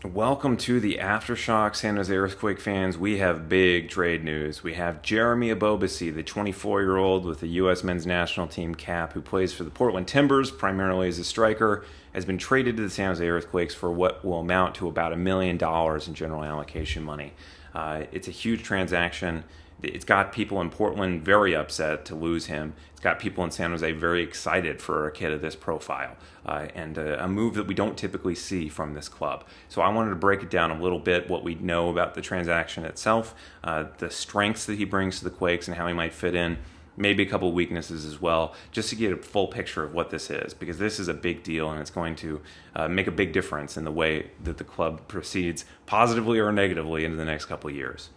Welcome to the Aftershock San Jose Earthquake fans. We have big trade news. We have Jeremy Ebobisse, the 24-year-old with the U.S. men's national team cap who plays for the Portland Timbers, primarily as a striker, has been traded to the San Jose Earthquakes for what will amount to about $1 million in general allocation money. It's a huge transaction. It's got people in Portland very upset to lose him. It's got people in San Jose very excited for a kid of this profile, and a move that we don't typically see from this club. So I wanted to break it down a little bit, what we know about the transaction itself, the strengths that he brings to the Quakes and how he might fit in, maybe a couple of weaknesses as well, just to get a full picture of what this is, because this is a big deal and it's going to make a big difference in the way that the club proceeds positively or negatively into the next couple of years.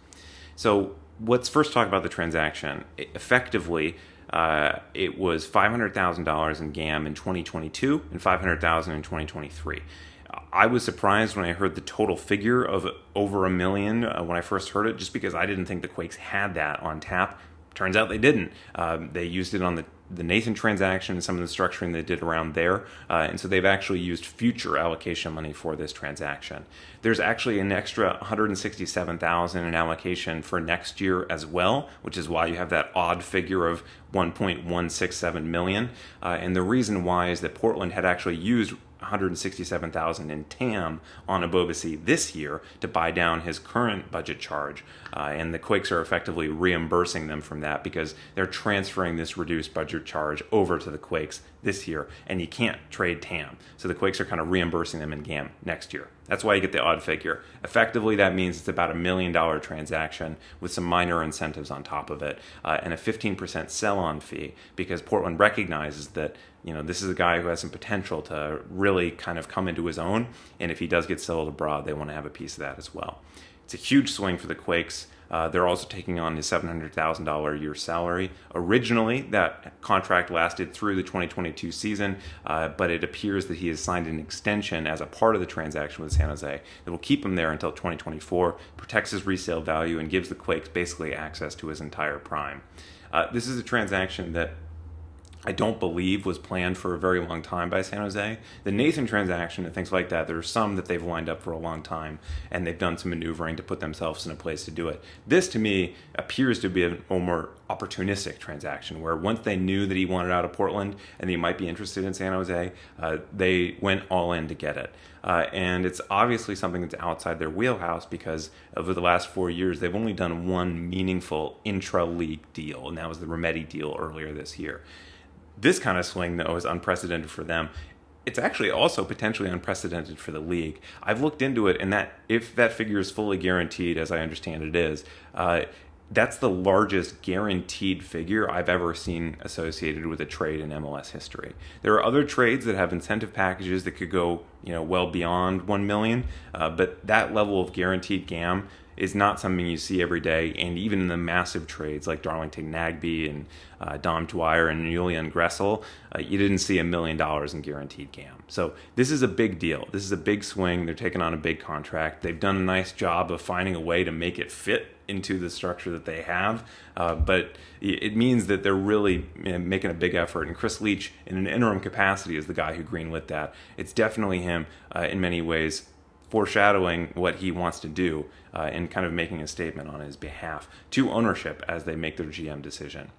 So let's first talk about the transaction. Effectively, it was $500,000 in GAM in 2022 and $500,000 in 2023. I was surprised when I heard the total figure of over $1 million when I first heard it, just because I didn't think the Quakes had that on tap. Turns out they didn't. They used it on the Nathan transaction and some of the structuring they did around there. And so they've actually used future allocation money for this transaction. There's actually an extra $167,000 in allocation for next year as well, which is why you have that odd figure of $1.167 million. And the reason why is that Portland had actually used $167,000 in TAM on Ebobisse this year to buy down his current budget charge, and the Quakes are effectively reimbursing them from that because they're transferring this reduced budget charge over to the Quakes this year, and you can't trade TAM, so the Quakes are kind of reimbursing them in GAM next year. That's why you get the odd figure. Effectively, that means it's about $1 million transaction with some minor incentives on top of it, and a 15% sell-on fee, because Portland recognizes that this is a guy who has some potential to really kind of come into his own, and if he does get sold abroad, they want to have a piece of that as well. It's a huge swing for the Quakes. They're also taking on his $700,000 a year salary. Originally, that contract lasted through the 2022 season, but it appears that he has signed an extension as a part of the transaction with San Jose that will keep him there until 2024, protects his resale value, and gives the Quakes basically access to his entire prime. This is a transaction that I don't believe was planned for a very long time by San Jose. The Nathan transaction and things like that, there are some that they've lined up for a long time, and they've done some maneuvering to put themselves in a place to do it. This, to me, appears to be a more opportunistic transaction, where once they knew that he wanted out of Portland and he might be interested in San Jose, they went all in to get it. And it's obviously something that's outside their wheelhouse, because over the last 4 years, they've only done one meaningful intra-league deal, and that was the Remedi deal earlier this year. This kind of swing, though, is unprecedented for them. It's actually also potentially unprecedented for the league. I've looked into it, and that if that figure is fully guaranteed, as I understand it is, that's the largest guaranteed figure I've ever seen associated with a trade in MLS history. There are other trades that have incentive packages that could go, well beyond $1 million, but that level of guaranteed GAM is not something you see every day, and even in the massive trades like Darlington Nagbe and Dom Dwyer and Julian Gressel, you didn't see $1 million in guaranteed GAM. So this is a big deal. This is a big swing. They're taking on a big contract. They've done a nice job of finding a way to make it fit into the structure that they have, but it means that they're really making a big effort, and Chris Leach, in an interim capacity, is the guy who greenlit that. It's definitely him in many ways foreshadowing what he wants to do and kind of making a statement on his behalf to ownership as they make their GM decision.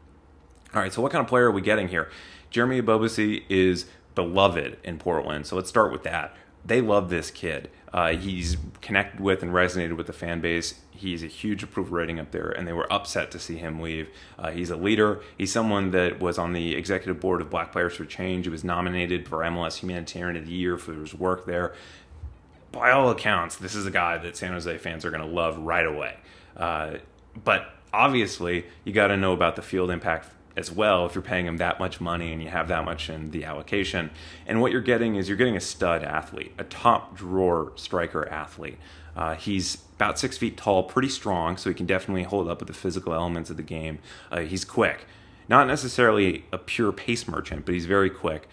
All right, so what kind of player are we getting here? Jeremy Ebobisse is beloved in Portland, so let's start with that. They love this kid. He's connected with and resonated with the fan base. He's a huge approval rating up there, and they were upset to see him leave. He's a leader. He's someone that was on the executive board of Black Players for Change. He was nominated for MLS Humanitarian of the Year for his work there. By all accounts, this is a guy that San Jose fans are going to love right away. But obviously, you got to know about the field impact as well if you're paying him that much money and you have that much in the allocation. And what you're getting is a stud athlete, a top drawer striker athlete. He's about 6 feet tall, pretty strong, so he can definitely hold up with the physical elements of the game. He's quick. Not necessarily a pure pace merchant, but he's very quick.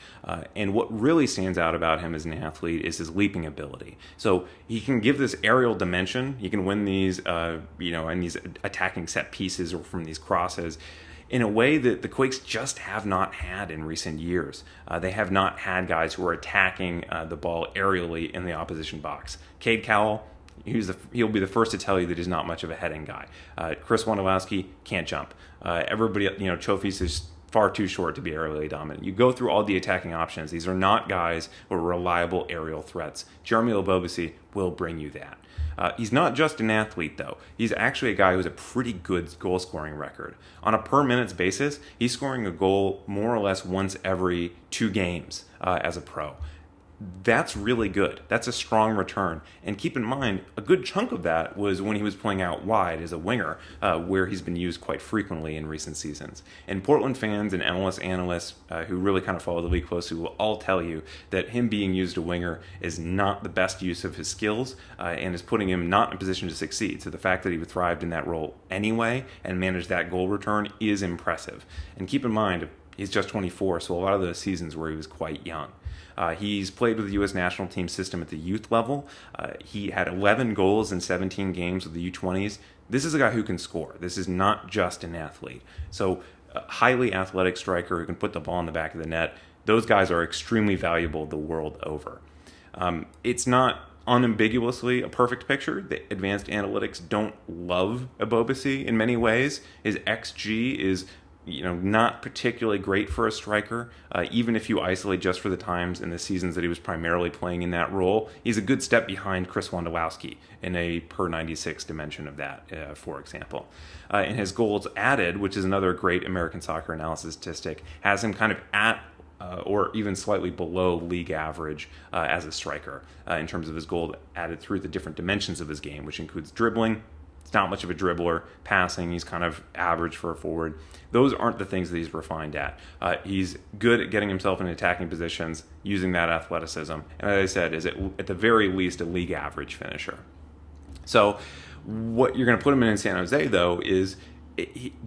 And what really stands out about him as an athlete is his leaping ability. So he can give this aerial dimension. He can win these, in these attacking set pieces or from these crosses. in a way that the Quakes just have not had in recent years. They have not had guys who are attacking the ball aerially in the opposition box. Cade Cowell, he'll be the first to tell you that he's not much of a heading guy. Chris Wondolowski can't jump. Everybody, Chofis is far too short to be aerially dominant. You go through all the attacking options. These are not guys who are reliable aerial threats. Jeremy Ebobisse will bring you that. He's not just an athlete, though. He's actually a guy who has a pretty good goal-scoring record. On a per-minutes basis, he's scoring a goal more or less once every 2 games as a pro. That's really good. That's a strong return. And keep in mind, a good chunk of that was when he was playing out wide as a winger, where he's been used quite frequently in recent seasons. And Portland fans and MLS analysts who really kind of follow the league closely will all tell you that him being used a winger is not the best use of his skills and is putting him not in a position to succeed. So the fact that he thrived in that role anyway and managed that goal return is impressive. And keep in mind, he's just 24, so a lot of those seasons where he was quite young. He's played with the U.S. national team system at the youth level. He had 11 goals in 17 games with the U20s. This is a guy who can score. This is not just an athlete. So a highly athletic striker who can put the ball in the back of the net. Those guys are extremely valuable the world over. It's not unambiguously a perfect picture. The advanced analytics don't love Ebobisse in many ways. His XG is not particularly great for a striker, even if you isolate just for the times and the seasons that he was primarily playing in that role. He's a good step behind Chris Wondolowski in a per 96 dimension of that, for example. And his goals added, which is another great American soccer analysis statistic, has him kind of at or even slightly below league average as a striker in terms of his goal added through the different dimensions of his game, which includes dribbling. It's not much of a dribbler. Passing, he's kind of average for a forward. Those aren't the things that he's refined at. He's good at getting himself in attacking positions, using that athleticism. And as I said, is at the very least a league average finisher. So what you're going to put him in San Jose, though, is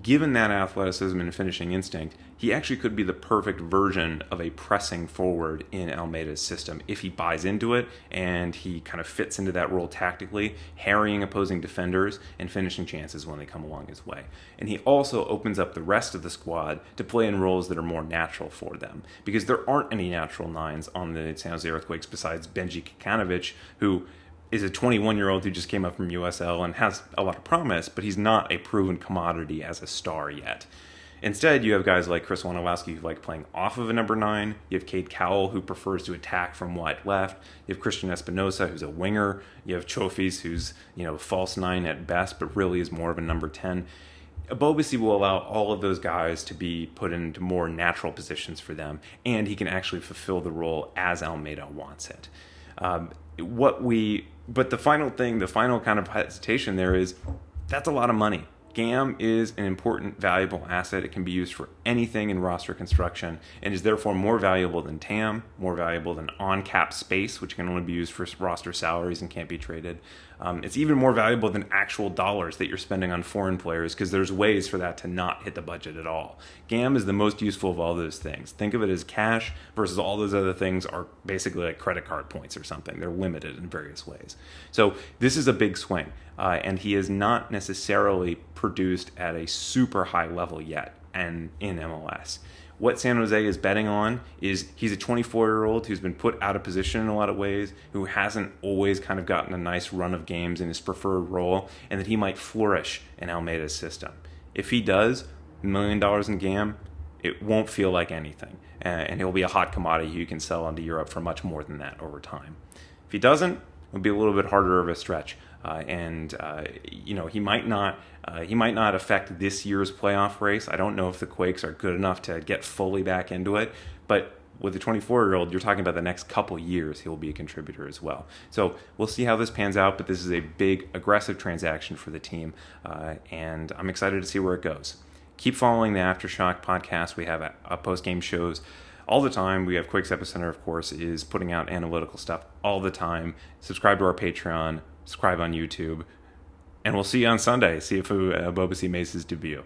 given that athleticism and finishing instinct, he actually could be the perfect version of a pressing forward in Almeida's system if he buys into it and he kind of fits into that role tactically, harrying opposing defenders and finishing chances when they come along his way. And he also opens up the rest of the squad to play in roles that are more natural for them, because there aren't any natural nines on the San Jose Earthquakes besides Benji Kikanovic, who is a 21-year-old who just came up from USL and has a lot of promise, but he's not a proven commodity as a star yet. Instead, you have guys like Chris Wondolowski who like playing off of a number 9. You have Cade Cowell who prefers to attack from wide left. You have Christian Espinosa who's a winger. You have Chofis who's false 9 at best, but really is more of a number 10. Ebobisse will allow all of those guys to be put into more natural positions for them, and he can actually fulfill the role as Almeida wants it. But the final kind of hesitation there is that's a lot of money. GAM is an important, valuable asset. It can be used for anything in roster construction and is therefore more valuable than TAM, more valuable than on-cap space, which can only be used for roster salaries and can't be traded. It's even more valuable than actual dollars that you're spending on foreign players, because there's ways for that to not hit the budget at all. GAM is the most useful of all those things. Think of it as cash versus all those other things are basically like credit card points or something. They're limited in various ways. So this is a big swing, and he is not necessarily produced at a super high level yet and in MLS. What San Jose is betting on is he's a 24-year-old who's been put out of position in a lot of ways, who hasn't always kind of gotten a nice run of games in his preferred role, and that he might flourish in Almeida's system. If he does, $1 million in GAM, it won't feel like anything, and he'll be a hot commodity you can sell onto Europe for much more than that over time. If he doesn't, it'll be a little bit harder of a stretch. He might not affect this year's playoff race. I don't know if the Quakes are good enough to get fully back into it, but with a 24-year-old, you're talking about the next couple years he'll be a contributor as well. So we'll see how this pans out, but this is a big, aggressive transaction for the team, and I'm excited to see where it goes. Keep following the Aftershock podcast. We have post-game shows all the time. We have Quakes Epicenter, of course, is putting out analytical stuff all the time. Subscribe to our Patreon. Subscribe on YouTube, and we'll see you on Sunday. See if Ebobisse makes his debut.